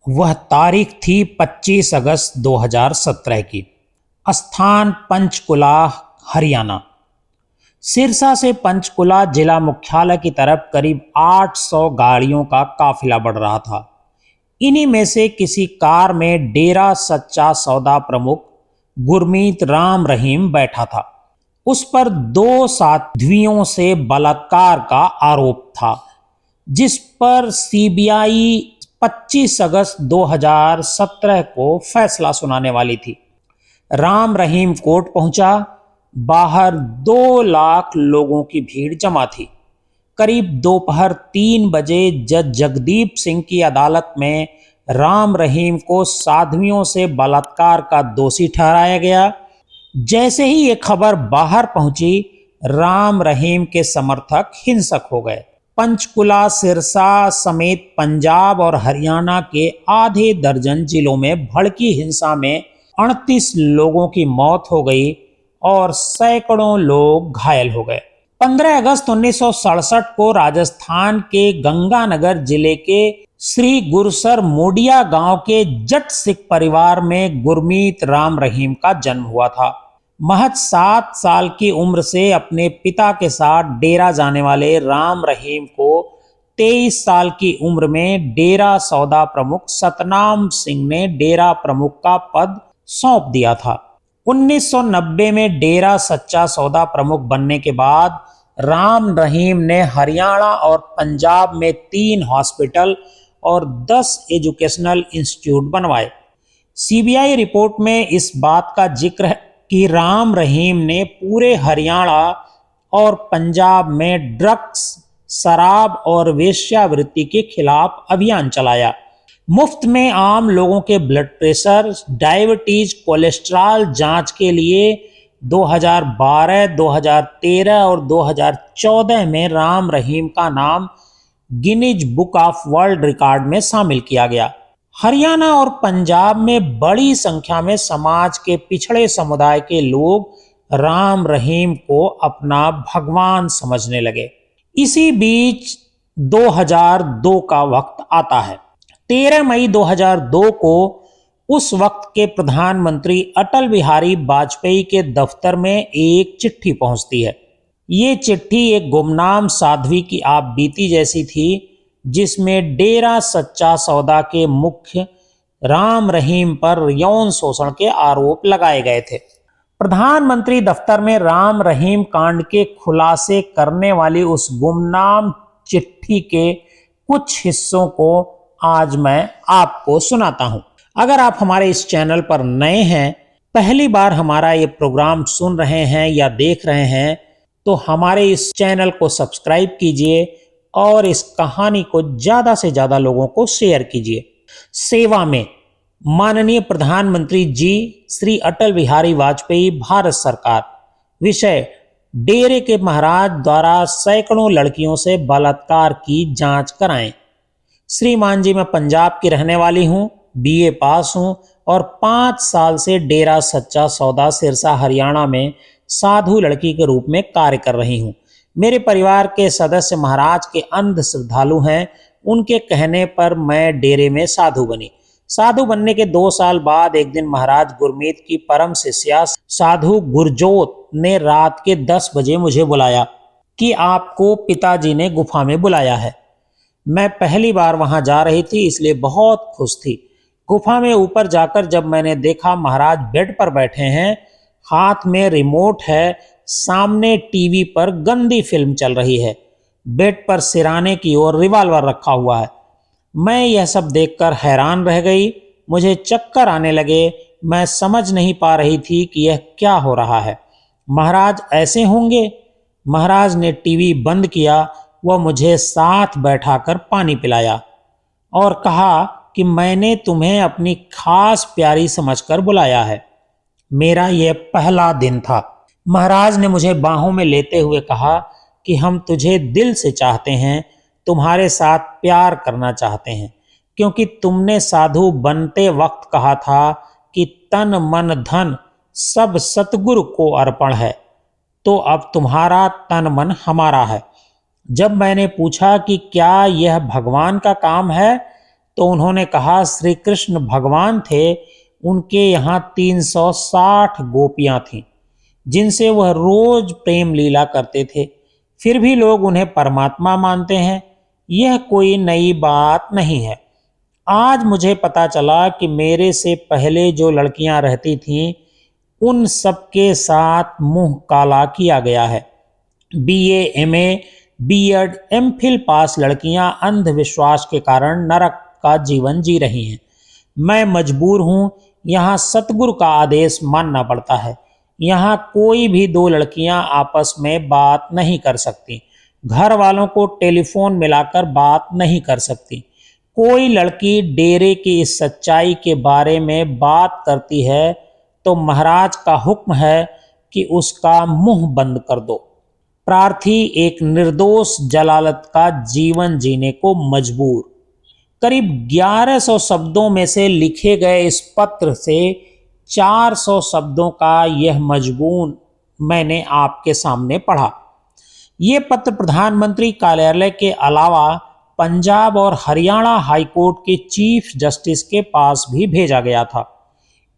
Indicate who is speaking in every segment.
Speaker 1: वह तारीख थी 25 अगस्त 2017 की। स्थान पंचकुला, हरियाणा। सिरसा से पंचकुला जिला मुख्यालय की तरफ करीब 800 गाड़ियों का काफिला बढ़ रहा था। इन्हीं में से किसी कार में डेरा सच्चा सौदा प्रमुख गुरमीत राम रहीम बैठा था। उस पर 2 साध्वियों से बलात्कार का आरोप था, जिस पर सीबीआई 25 अगस्त 2017 को फैसला सुनाने वाली थी। राम रहीम कोर्ट पहुंचा। बाहर 2 लाख लोगों की भीड़ जमा थी। करीब दोपहर 3 बजे जज जगदीप सिंह की अदालत में राम रहीम को साध्वियों से बलात्कार का दोषी ठहराया गया। जैसे ही ये खबर बाहर पहुंची, राम रहीम के समर्थक हिंसक हो गए। पंचकुला, सिरसा समेत पंजाब और हरियाणा के आधे दर्जन जिलों में भड़की हिंसा में 38 लोगों की मौत हो गई और सैकड़ों लोग घायल हो गए। 15 अगस्त 1967 को राजस्थान के गंगानगर जिले के श्री गुरसर मोडिया गांव के जट सिख परिवार में गुरमीत राम रहीम का जन्म हुआ था। महज 7 साल की उम्र से अपने पिता के साथ डेरा जाने वाले राम रहीम को 23 साल की उम्र में डेरा सौदा प्रमुख सतनाम सिंह ने डेरा प्रमुख का पद सौंप दिया था। 1990 में डेरा सच्चा सौदा प्रमुख बनने के बाद राम रहीम ने हरियाणा और पंजाब में 3 हॉस्पिटल और 10 एजुकेशनल इंस्टीट्यूट बनवाए। सीबीआई रिपोर्ट में इस बात का जिक्र है कि राम रहीम ने पूरे हरियाणा और पंजाब में ड्रग्स, शराब और वेश्यावृत्ति के खिलाफ अभियान चलाया। मुफ्त में आम लोगों के ब्लड प्रेशर, डायबिटीज, कोलेस्ट्रॉल जांच के लिए 2012, 2013 और 2014 में राम रहीम का नाम Guinness book of world record में शामिल किया गया। हरियाणा और पंजाब में बड़ी संख्या में समाज के पिछड़े समुदाय के लोग राम रहीम को अपना भगवान समझने लगे। इसी बीच 2002 का वक्त आता है। 13 मई 2002 को उस वक्त के प्रधानमंत्री अटल बिहारी वाजपेयी के दफ्तर में एक चिट्ठी पहुंचती है। ये चिट्ठी एक गुमनाम साध्वी की आप बीती जैसी थी, जिसमें डेरा सच्चा सौदा के मुख्य राम रहीम पर यौन शोषण के आरोप लगाए गए थे। प्रधानमंत्री दफ्तर में राम रहीम कांड के खुलासे करने वाली उस गुमनाम चिट्ठी के कुछ हिस्सों को आज मैं आपको सुनाता हूं। अगर आप हमारे इस चैनल पर नए हैं, पहली बार हमारा ये प्रोग्राम सुन रहे हैं या देख रहे हैं, तो हमारे इस चैनल को सब्सक्राइब कीजिए और इस कहानी को ज्यादा से ज्यादा लोगों को शेयर कीजिए। सेवा में माननीय प्रधानमंत्री जी श्री अटल बिहारी वाजपेयी, भारत सरकार। विषय: डेरे के महाराज द्वारा सैकड़ों लड़कियों से बलात्कार की जांच कराएं। श्रीमान जी, मैं पंजाब की रहने वाली हूं, बीए पास हूं और 5 साल से डेरा सच्चा सौदा सिरसा हरियाणा में साधु लड़की के रूप में कार्य कर रही हूं। मेरे परिवार के सदस्य महाराज के अंध श्रद्धालु हैं। उनके कहने पर मैं डेरे में साधु बनी। साधु बनने के 2 साल बाद एक दिन महाराज गुरमीत की परम शिष्या साधु गुरजोत ने रात के 10 बजे मुझे बुलाया कि आपको पिताजी ने गुफा में बुलाया है। मैं पहली बार वहां जा रही थी, इसलिए बहुत खुश थी। गुफा में ऊपर जाकर जब मैंने देखा महाराज बेड पर बैठे हैं, हाथ में रिमोट है, सामने टीवी पर गंदी फिल्म चल रही है, बेड पर सिराने की ओर रिवॉल्वर रखा हुआ है। मैं यह सब देखकर हैरान रह गई। मुझे चक्कर आने लगे। मैं समझ नहीं पा रही थी कि यह क्या हो रहा है। महाराज ऐसे होंगे? महाराज ने टीवी बंद किया। वह मुझे साथ बैठाकर पानी पिलाया और कहा कि मैंने तुम्हें अपनी खास प्यारी समझकर बुलाया है। मेरा यह पहला दिन था। महाराज ने मुझे बाहों में लेते हुए कहा कि हम तुझे दिल से चाहते हैं, तुम्हारे साथ प्यार करना चाहते हैं, क्योंकि तुमने साधु बनते वक्त कहा था कि तन मन धन सब सतगुरु को अर्पण है। तो अब तुम्हारा तन मन हमारा है। जब मैंने पूछा कि क्या यह भगवान का काम है, तो उन्होंने कहा श्री कृष्ण भगवान थे, उनके यहाँ 360 गोपियां थीं जिनसे वह रोज प्रेम लीला करते थे, फिर भी लोग उन्हें परमात्मा मानते हैं। यह कोई नई बात नहीं है। आज मुझे पता चला कि मेरे से पहले जो लड़कियां रहती थीं उन सबके साथ मुंह काला किया गया है। बीए, एमए, बीएड, एमफिल पास लड़कियां अंधविश्वास के कारण नरक का जीवन जी रही हैं। मैं मजबूर हूं, यहाँ सतगुरु का आदेश मानना पड़ता है। यहाँ कोई भी दो लड़कियां आपस में बात नहीं कर सकती, घर वालों को टेलीफोन मिलाकर बात नहीं कर सकती। कोई लड़की डेरे की इस सच्चाई के बारे में बात करती है तो महाराज का हुक्म है कि उसका मुंह बंद कर दो। प्रार्थी एक निर्दोष जलालत का जीवन जीने को मजबूर। करीब 1100 शब्दों में से लिखे गए इस पत्र से 400 शब्दों का यह मजमून मैंने आपके सामने पढ़ा। ये पत्र प्रधानमंत्री कार्यालय के अलावा पंजाब और हरियाणा हाईकोर्ट के चीफ जस्टिस के पास भी भेजा गया था।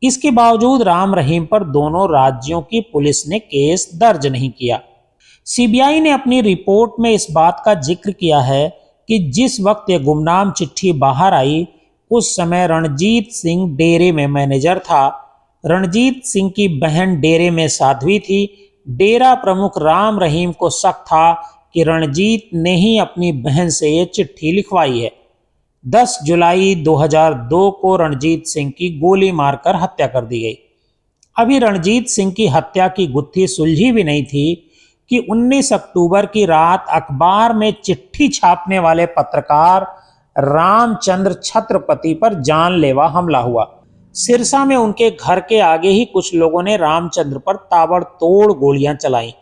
Speaker 1: इसके बावजूद राम रहीम पर दोनों राज्यों की पुलिस ने केस दर्ज नहीं किया। सीबीआई ने अपनी रिपोर्ट में इस बात का जिक्र किया है कि जिस वक्त यह गुमनाम चिट्ठी बाहर आई उस समय रणजीत सिंह डेरे में मैनेजर था। रणजीत सिंह की बहन डेरे में साध्वी थी। डेरा प्रमुख राम रहीम को शक था कि रणजीत ने ही अपनी बहन से यह चिट्ठी लिखवाई है। 10 जुलाई 2002 को रणजीत सिंह की गोली मारकर हत्या कर दी गई। अभी रणजीत सिंह की हत्या की गुत्थी सुलझी भी नहीं थी कि 19 अक्टूबर की रात अखबार में चिट्ठी छापने वाले पत्रकार रामचंद्र छत्रपति पर जानलेवा हमला हुआ। सिरसा में उनके घर के आगे ही कुछ लोगों ने रामचंद्र पर ताबड़तोड़ गोलियां चलाईं,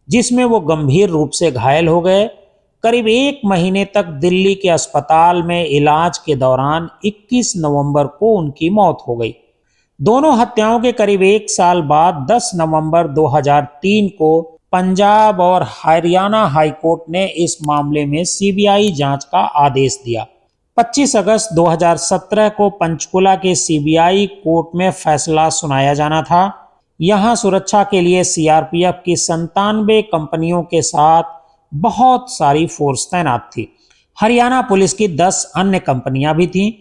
Speaker 1: जिसमें वो गंभीर रूप से घायल हो गए। करीब 1 महीने तक दिल्ली के अस्पताल में इलाज के दौरान 21 नवंबर को उनकी मौत हो गई। दोनों हत्याओं के करीब 1 साल बाद 10 नवंबर 2003 को पंजाब और हरियाणा हाईकोर्ट ने इस मामले में सीबीआई जांच का आदेश दिया। 25 अगस्त 2017 को पंचकुला के सीबीआई कोर्ट में फैसला सुनाया जाना था। यहां सुरक्षा के लिए सीआरपीएफ की 97 कंपनियों के साथ बहुत सारी फोर्स तैनात थी। हरियाणा पुलिस की 10 अन्य कंपनियां भी थीं।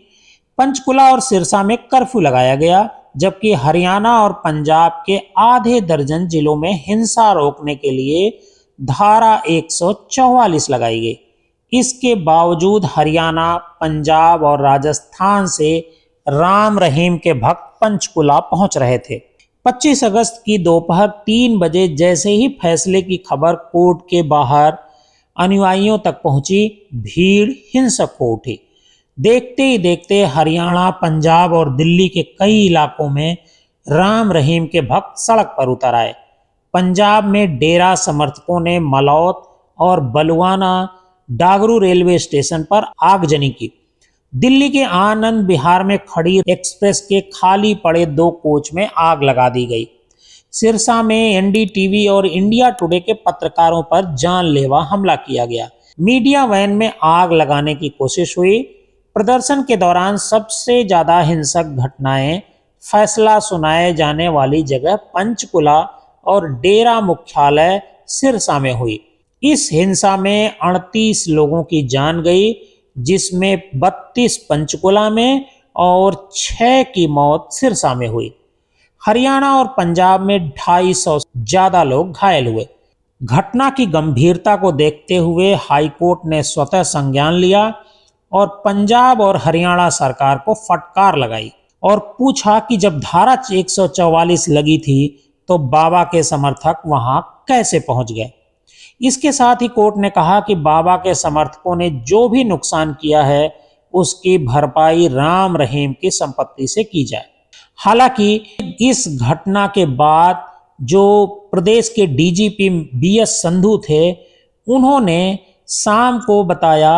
Speaker 1: पंचकुला और सिरसा में कर्फ्यू लगाया गया, जबकि हरियाणा और पंजाब के आधे दर्जन जिलों में हिंसा रोकने के लिए धारा 144 लगाई गई। इसके बावजूद हरियाणा, पंजाब और राजस्थान से राम रहीम के भक्त पंचकुला पहुंच रहे थे। 25 अगस्त की दोपहर 3 बजे जैसे ही फैसले की खबर कोर्ट के बाहर अनुयायियों तक पहुंची, भीड़ हिंसक हो उठी। देखते ही देखते हरियाणा, पंजाब और दिल्ली के कई इलाकों में राम रहीम के भक्त सड़क पर उतर आए। पंजाब में डेरा समर्थकों ने मलौत और बलुआना डागरू रेलवे स्टेशन पर आगजनी की। दिल्ली के आनंद विहार में खड़ी एक्सप्रेस के खाली पड़े 2 कोच में आग लगा दी गई। सिरसा में एनडीटीवी और इंडिया टुडे के पत्रकारों पर जानलेवा हमला किया गया। मीडिया वैन में आग लगाने की कोशिश हुई। प्रदर्शन के दौरान सबसे ज्यादा हिंसक घटनाएं फैसला सुनाए जाने वाली जगह पंचकुला और डेरा मुख्यालय सिरसा में हुई। इस हिंसा में 38 लोगों की जान गई, जिसमें 32 पंचकुला में और 6 की मौत सिरसा में हुई। हरियाणा और पंजाब में 250 ज्यादा लोग घायल हुए। घटना की गंभीरता को देखते हुए हाईकोर्ट ने स्वतः संज्ञान लिया और पंजाब और हरियाणा सरकार को फटकार लगाई और पूछा कि जब धारा 144 लगी थी तो बाबा के समर्थक वहां कैसे पहुंच गए। इसके साथ ही कोर्ट ने कहा कि बाबा के समर्थकों ने जो भी नुकसान किया है उसकी भरपाई राम रहीम की संपत्ति से की जाए। हालांकि इस घटना के बाद जो प्रदेश के डीजीपी बीएस संधू थे, उन्होंने शाम को बताया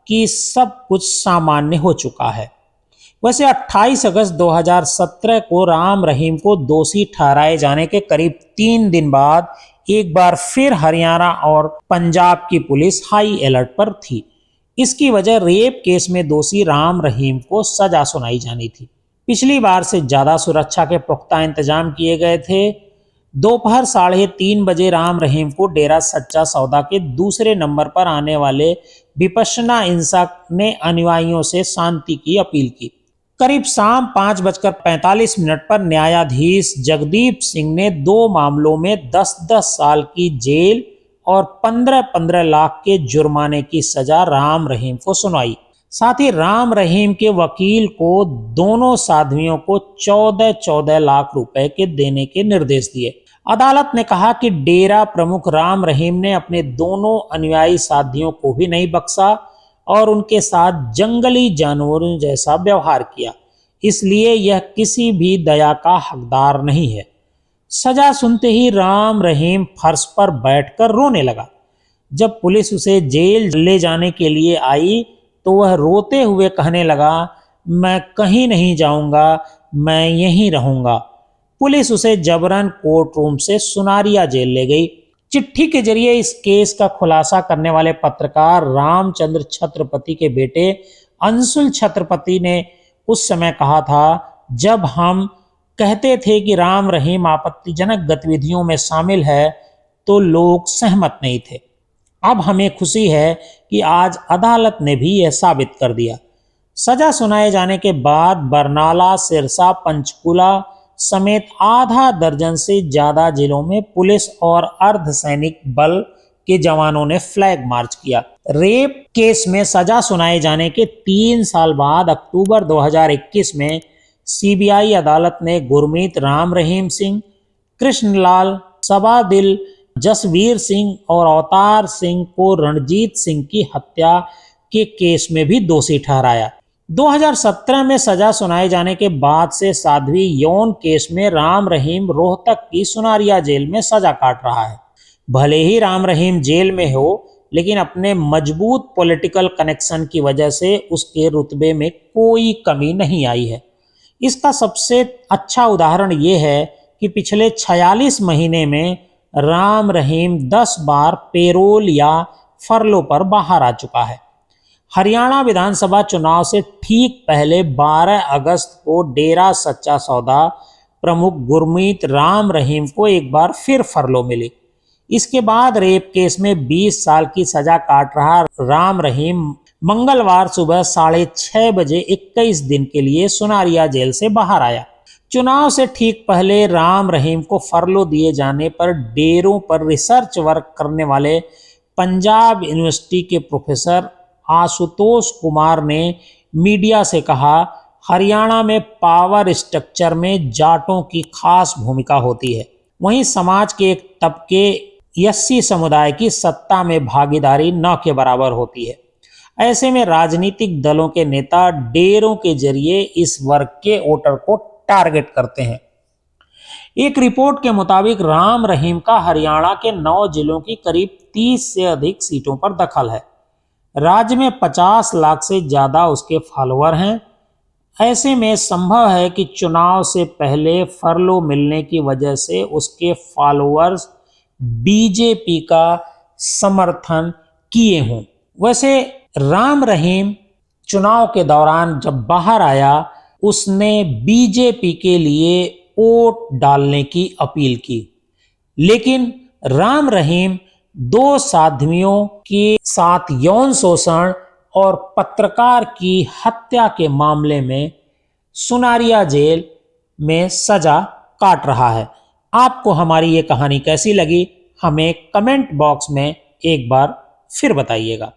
Speaker 1: कि सब कुछ सामान्य हो चुका है। वैसे 28 अगस्त 2017 को राम रहीम को दोषी ठहराए जाने के करीब 3 दिन बाद एक बार फिर हरियाणा और पंजाब की पुलिस हाई अलर्ट पर थी। इसकी वजह रेप केस में दोषी राम रहीम को सजा सुनाई जानी थी। पिछली बार से ज्यादा सुरक्षा के पुख्ता इंतजाम किए गए थे। दोपहर 3:30 बजे राम रहीम को डेरा सच्चा सौदा के दूसरे नंबर पर आने वाले विपश्यना इंसाक ने अनुयायियों से शांति की अपील की। करीब शाम 5:45 पर न्यायाधीश जगदीप सिंह ने 2 मामलों में 10-10 साल की जेल और 15-15 लाख के जुर्माने की सजा राम रहीम को सुनाई। साथ ही राम रहीम के वकील को दोनों साध्वियों को 14-14 लाख रुपए के देने के निर्देश दिए। अदालत ने कहा कि डेरा प्रमुख राम रहीम ने अपने दोनों अनुयायी साथियों को भी नहीं बख्शा और उनके साथ जंगली जानवरों जैसा व्यवहार किया, इसलिए यह किसी भी दया का हकदार नहीं है। सजा सुनते ही राम रहीम फर्श पर बैठकर रोने लगा। जब पुलिस उसे जेल ले जाने के लिए आई तो वह रोते हुए कहने लगा, मैं कहीं नहीं जाऊंगा, मैं यहीं रहूंगा। पुलिस उसे जबरन कोर्ट रूम से सुनारिया जेल ले गई। चिट्ठी के जरिए इस केस का खुलासा करने वाले पत्रकार रामचंद्र छत्रपति के बेटे अंशुल छत्रपति ने उस समय कहा था, जब हम कहते थे कि राम रहीम आपत्तिजनक गतिविधियों में शामिल है तो लोग सहमत नहीं थे। अब हमें खुशी है कि आज अदालत ने भी यह साबित कर दिया। सजा सुनाए जाने के बाद बरनाला, सिरसा, पंचकुला समेत आधा दर्जन से ज्यादा जिलों में पुलिस और अर्धसैनिक बल के जवानों ने फ्लैग मार्च किया। रेप केस में सजा सुनाए जाने के 3 साल बाद अक्टूबर 2021 में सीबीआई अदालत ने गुरमीत राम रहीम सिंह, कृष्णलाल, सबादिल, जसवीर सिंह और अवतार सिंह को रणजीत सिंह की हत्या के केस में भी दोषी ठहराया। 2017 में सजा सुनाए जाने के बाद से साध्वी यौन केस में राम रहीम रोहतक की सुनारिया जेल में सजा काट रहा है। भले ही राम रहीम जेल में हो, लेकिन अपने मजबूत पॉलिटिकल कनेक्शन की वजह से उसके रुतबे में कोई कमी नहीं आई है। इसका सबसे अच्छा उदाहरण ये है कि पिछले 46 महीने में राम रहीम 10 बार पेरोल या फरलो पर बाहर आ चुका है। हरियाणा विधानसभा चुनाव से ठीक पहले 12 अगस्त को डेरा सच्चा सौदा प्रमुख गुरमीत राम रहीम को एक बार फिर फरलो मिली। इसके बाद रेप केस में 20 साल की सजा काट रहा राम रहीम मंगलवार सुबह 6:30 बजे 21 दिन के लिए सुनारिया जेल से बाहर आया। चुनाव से ठीक पहले राम रहीम को फरलो दिए जाने पर डेरों पर रिसर्च वर्क करने वाले पंजाब यूनिवर्सिटी के प्रोफेसर आशुतोष कुमार ने मीडिया से कहा, हरियाणा में पावर स्ट्रक्चर में जाटों की खास भूमिका होती है। वहीं समाज के एक तबके एससी समुदाय की सत्ता में भागीदारी न के बराबर होती है। ऐसे में राजनीतिक दलों के नेता डेरों के जरिए इस वर्ग के वोटर को टारगेट करते हैं। एक रिपोर्ट के मुताबिक राम रहीम का हरियाणा के 9 जिलों की करीब 30 से अधिक सीटों पर दखल है। राज्य में 50 लाख से ज्यादा उसके फॉलोअर हैं। ऐसे में संभव है कि चुनाव से पहले फरलो मिलने की वजह से उसके फॉलोअर्स बीजेपी का समर्थन किए हों। वैसे राम रहीम चुनाव के दौरान जब बाहर आया, उसने बीजेपी के लिए वोट डालने की अपील की, लेकिन राम रहीम 2 साध्वियों के साथ यौन शोषण और पत्रकार की हत्या के मामले में सुनारिया जेल में सजा काट रहा है। आपको हमारी ये कहानी कैसी लगी, हमें कमेंट बॉक्स में एक बार फिर बताइएगा।